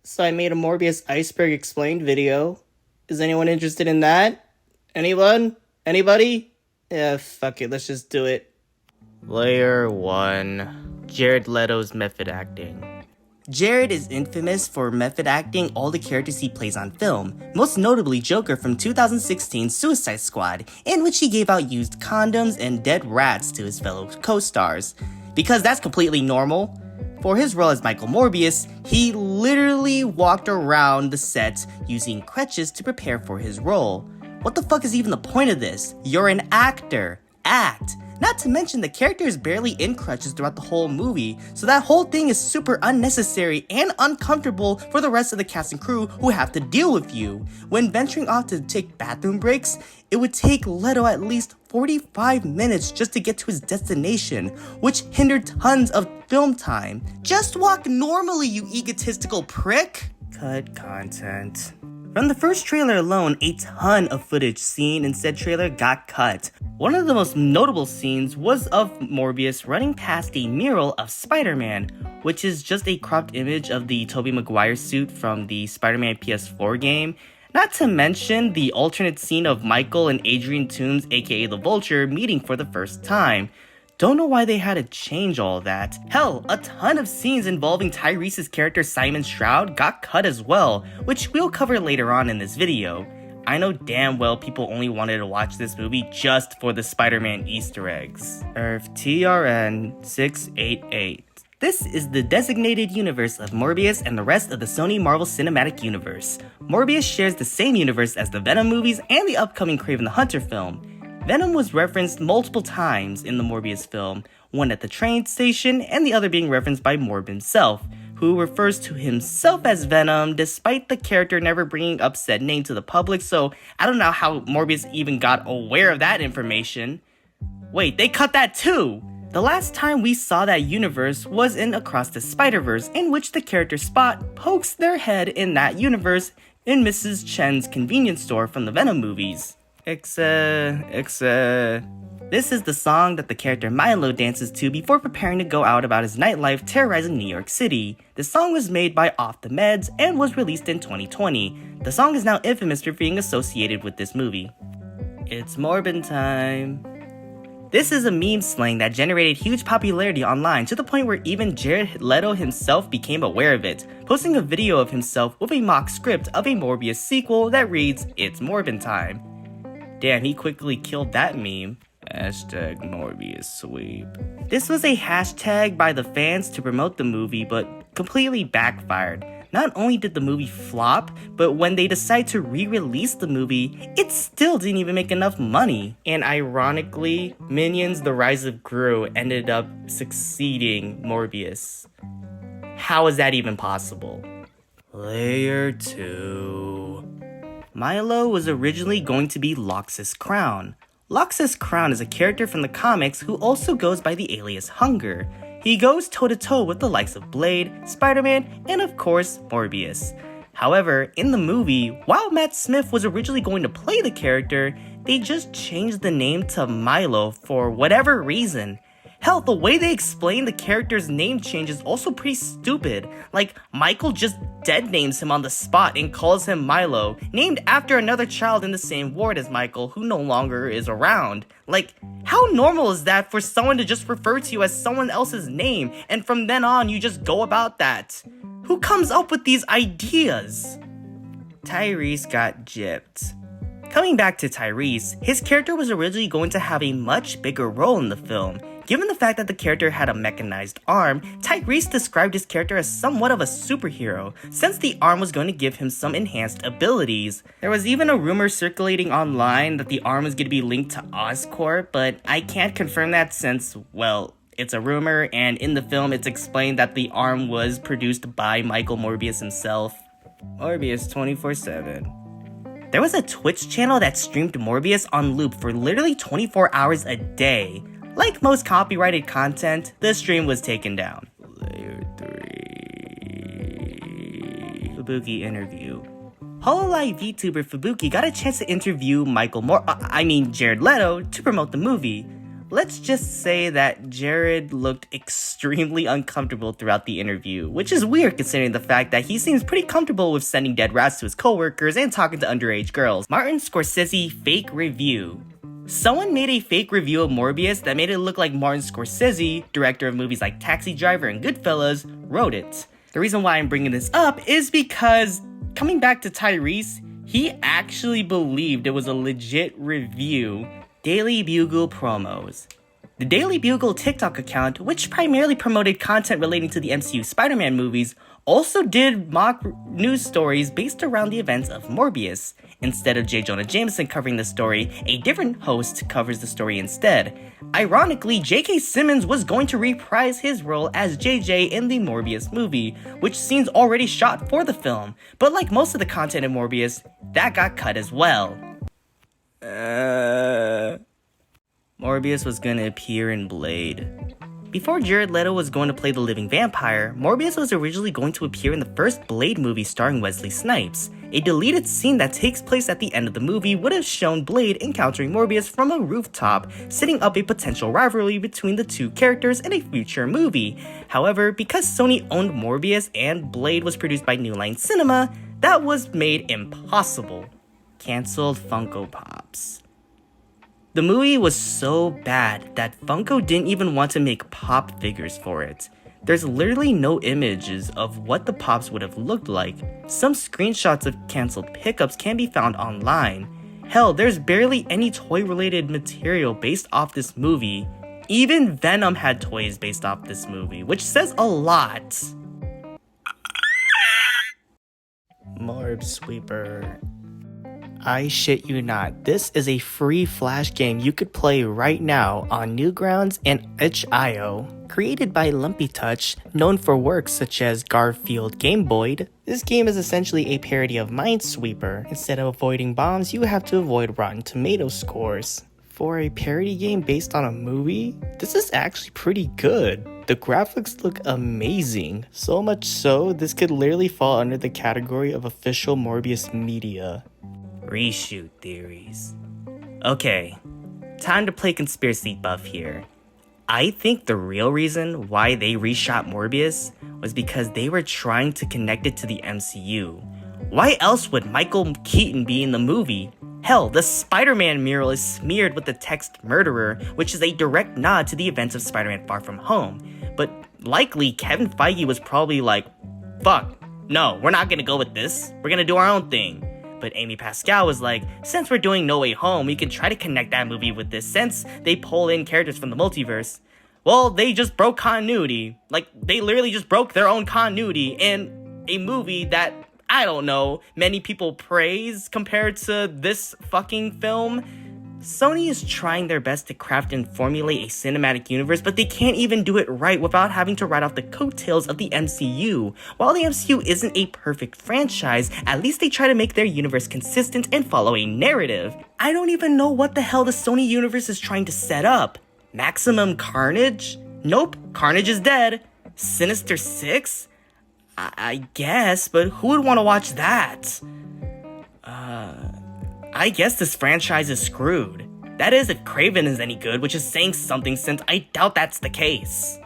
So I made a Morbius Iceberg explained video. Is anyone interested in that? Anyone? Anybody? Yeah, fuck it, let's just do it. Layer 1. Jared Leto's method acting. Jared is infamous for method acting all the characters he plays on film, most notably Joker from 2016's Suicide Squad, in which he gave out used condoms and dead rats to his fellow co-stars. Because that's completely normal. For his role as Michael Morbius, he literally walked around the set using crutches to prepare for his role. What the fuck is even the point of this? You're an actor. Act. Not to mention the character is barely in crutches throughout the whole movie, so that whole thing is super unnecessary and uncomfortable for the rest of the cast and crew who have to deal with you. When venturing off to take bathroom breaks, it would take Leto at least 45 minutes just to get to his destination, which hindered tons of film time. Just walk normally, you egotistical prick! Cut content. From the first trailer alone, a ton of footage seen in said trailer got cut. One of the most notable scenes was of Morbius running past a mural of Spider-Man, which is just a cropped image of the Tobey Maguire suit from the Spider-Man PS4 game. Not to mention the alternate scene of Michael and Adrian Toomes, aka the Vulture, meeting for the first time. Don't know why they had to change all that. Hell, a ton of scenes involving Tyrese's character Simon Stroud got cut as well, which we'll cover later on in this video. I know damn well people only wanted to watch this movie just for the Spider-Man Easter eggs. Earth TRN 688. This is the designated universe of Morbius and the rest of the Sony Marvel Cinematic Universe. Morbius shares the same universe as the Venom movies and the upcoming Kraven the Hunter film. Venom was referenced multiple times in the Morbius film, one at the train station and the other being referenced by Morb himself, who refers to himself as Venom despite the character never bringing up said name to the public, so I don't know how Morbius even got aware of that information. Wait, they cut that too! The last time we saw that universe was in Across the Spider-Verse, in which the character Spot pokes their head in that universe in Mrs. Chen's convenience store from the Venom movies. This is the song that the character Milo dances to before preparing to go out about his nightlife terrorizing New York City. The song was made by Off the Meds and was released in 2020. The song is now infamous for being associated with this movie. It's Morbin time. This is a meme slang that generated huge popularity online to the point where even Jared Leto himself became aware of it, posting a video of himself with a mock script of a Morbius sequel that reads, "It's Morbin time." Damn, he quickly killed that meme. Hashtag Morbius sweep. This was a hashtag by the fans to promote the movie, but completely backfired. Not only did the movie flop, but when they decided to re-release the movie, it still didn't even make enough money. And ironically, Minions: The Rise of Gru ended up succeeding Morbius. How is that even possible? Layer 2. Milo was originally going to be Loxus Crown. Loxus Crown is a character from the comics who also goes by the alias Hunger. He goes toe-to-toe with the likes of Blade, Spider-Man, and of course, Morbius. However, in the movie, while Matt Smith was originally going to play the character, they just changed the name to Milo for whatever reason. Hell, the way they explain the character's name change is also pretty stupid. Like, Michael just dead names him on the spot and calls him Milo, named after another child in the same ward as Michael who no longer is around. Like, how normal is that for someone to just refer to you as someone else's name, and from then on you just go about that? Who comes up with these ideas? Tyrese got gypped. Coming back to Tyrese, his character was originally going to have a much bigger role in the film. Given the fact that the character had a mechanized arm, Tyrese described his character as somewhat of a superhero, since the arm was going to give him some enhanced abilities. There was even a rumor circulating online that the arm was going to be linked to Oscorp, but I can't confirm that since, well, it's a rumor, and in the film it's explained that the arm was produced by Michael Morbius himself. Morbius 24/7. There was a Twitch channel that streamed Morbius on loop for literally 24 hours a day. Like most copyrighted content, the stream was taken down. Layer 3. Fubuki interview. Hololive VTuber Fubuki got a chance to interview Jared Leto to promote the movie. Let's just say that Jared looked extremely uncomfortable throughout the interview, which is weird considering the fact that he seems pretty comfortable with sending dead rats to his coworkers and talking to underage girls. Martin Scorsese fake review. Someone made a fake review of Morbius that made it look like Martin Scorsese, director of movies like Taxi Driver and Goodfellas, wrote it. The reason why I'm bringing this up is because, coming back to Tyrese, he actually believed it was a legit review. Daily Bugle promos. The Daily Bugle TikTok account, which primarily promoted content relating to the MCU Spider-Man movies, also did mock news stories based around the events of Morbius. Instead of J. Jonah Jameson covering the story, a different host covers the story instead. Ironically, J.K. Simmons was going to reprise his role as JJ in the Morbius movie, which scenes already shot for the film, but like most of the content in Morbius, that got cut as well. Morbius was gonna appear in Blade. Before Jared Leto was going to play the living vampire, Morbius was originally going to appear in the first Blade movie starring Wesley Snipes. A deleted scene that takes place at the end of the movie would have shown Blade encountering Morbius from a rooftop, setting up a potential rivalry between the two characters in a future movie. However, because Sony owned Morbius and Blade was produced by New Line Cinema, that was made impossible. Cancelled Funko Pops. The movie was so bad that Funko didn't even want to make pop figures for it. There's literally no images of what the pops would have looked like. Some screenshots of cancelled pickups can be found online. Hell, there's barely any toy-related material based off this movie. Even Venom had toys based off this movie, which says a lot. Minesweeper. I shit you not, this is a free flash game you could play right now on Newgrounds and itch.io. Created by Lumpy Touch, known for works such as Garfield Game Boy, this game is essentially a parody of Minesweeper. Instead of avoiding bombs, you have to avoid Rotten Tomato scores. For a parody game based on a movie, this is actually pretty good. The graphics look amazing, so much so this could literally fall under the category of official Morbius media. Reshoot theories. Okay, time to play conspiracy buff here. I think the real reason why they reshot Morbius was because they were trying to connect it to the MCU. Why else would Michael Keaton be in the movie? Hell, the Spider-Man mural is smeared with the text murderer, which is a direct nod to the events of Spider-Man Far From Home. But likely Kevin Feige was probably like, fuck, no, we're not gonna go with this. We're gonna do our own thing. But Amy Pascal was like, since we're doing No Way Home, we can try to connect that movie with this since they pull in characters from the multiverse. Well, they just broke continuity. Like, they literally just broke their own continuity in a movie that, I don't know, many people praise compared to this fucking film. Sony is trying their best to craft and formulate a cinematic universe, but they can't even do it right without having to ride off the coattails of the MCU. While the MCU isn't a perfect franchise, at least they try to make their universe consistent and follow a narrative. I don't even know what the hell the Sony universe is trying to set up. Maximum Carnage? Nope, Carnage is dead. Sinister Six? I guess, but who would want to watch that? I guess this franchise is screwed. That is, if Kraven is any good, which is saying something since I doubt that's the case.